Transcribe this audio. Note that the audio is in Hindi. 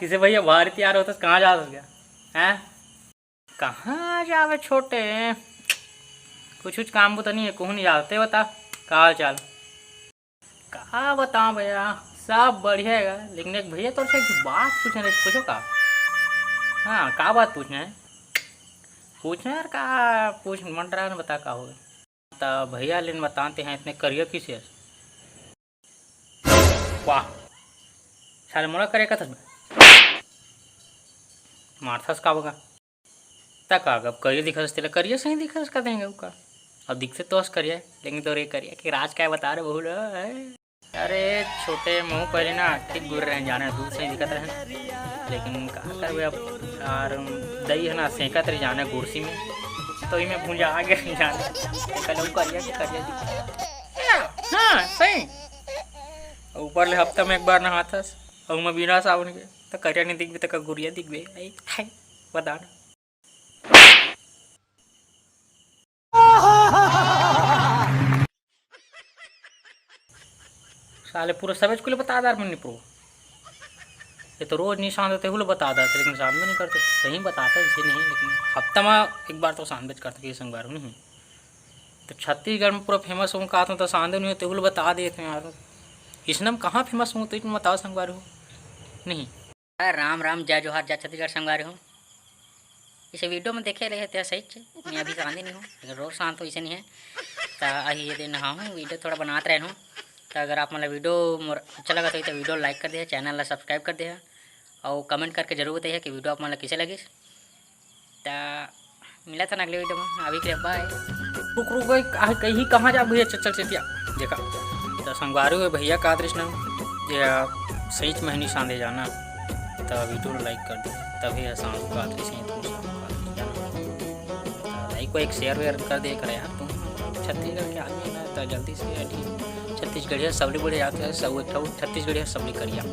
किसे भैया बाहर तैयार होता कहाँ जा गया हैं? कहाँ जावे छोटे, कुछ काम तो नहीं है, कहूँ नहीं जाते। बता का हाल चाल? कहाँ बताऊँ भैया, सब बढ़िया है। लेकिन एक भैया तो एक बात पूछना है, पूछो का? हाँ का बात पूछना है? पूछना यार, का पूछ मन रहा है, बता का होगा। तो भैया लेकिन बताते हैं इतने करियर किस है? वाह सारे मोड़ा करे का था मार्थस का होगा तक अब करियर दिखा तेरा करियर सही दिखा का देंगे उसका। अब दिखते तो करिए, लेकिन तो रे करिए कि राज क्या बता रहे बहुल। अरे छोटे मुँह पहले ना ठीक गुर रहे जाने दूर से ही दिखत रहे, लेकिन कहा कर अब यार दही है ना सेंकत रही जाने कुर्सी में, तो ही मैं भूंजा आगे नहीं जाने कल करिए। हाँ सही ऊपर ले हफ्ता में एक बार नहाथस और मैं बिना साबुन के तो करिया नहीं दिखबे तो गुड़िया दिखबे बता ना। साले पूरा सब को बता दार मन्नी प्रो, ये तो रोज निशान देते हुए बता देते, लेकिन शाम में नहीं करते। सही बताता है इसे नहीं, लेकिन हफ्ता में एक बार तो शाम करते कि संगवार नहीं। तो छत्तीसगढ़ में पूरा फेमस हूँ कहा तो शांत नहीं होते हुए बता देते हैं यार। इसने हम कहाँ फेमस हूँ तो इतना बताओ संगवार हो नहीं। राम राम जय जोहार जय छत्तीसगढ़ संगवार हो। इसे वीडियो में देखे रहे थे सही मैं अभी शांति नहीं हूँ, लेकिन रोज शांत हो इसे नहीं है। तो अही ये दिन हाँ हूँ वीडियो थोड़ा बनाते रहे हूँ। तो अगर आप मतलब वीडियो अच्छा लगा तो वीडियो लाइक कर दिया, चैनल ला सब्सक्राइब कर दिया और कमेंट करके जरूर बताइए कि वीडियो आप मतलब किसे लगी। तो मिला था ना अगले वीडियो में, अभी के लिए बाय। रुक गई कहीं कहाँ जा भैया चल चटिया देखा तो संगवारी हुए भैया का कृष्ण सही महीनी शांति जाना। तो वीडियो लाइक कर दो तभी आसान का लाइक को एक शेयर वेयर कर दे कर यार। तुम छत्तीसगढ़ के आदमी ना तो जल्दी से छत्तीसगढ़िया सबली बढ़िया जाते हैं सब छत्तीसगढ़िया सबली करिया।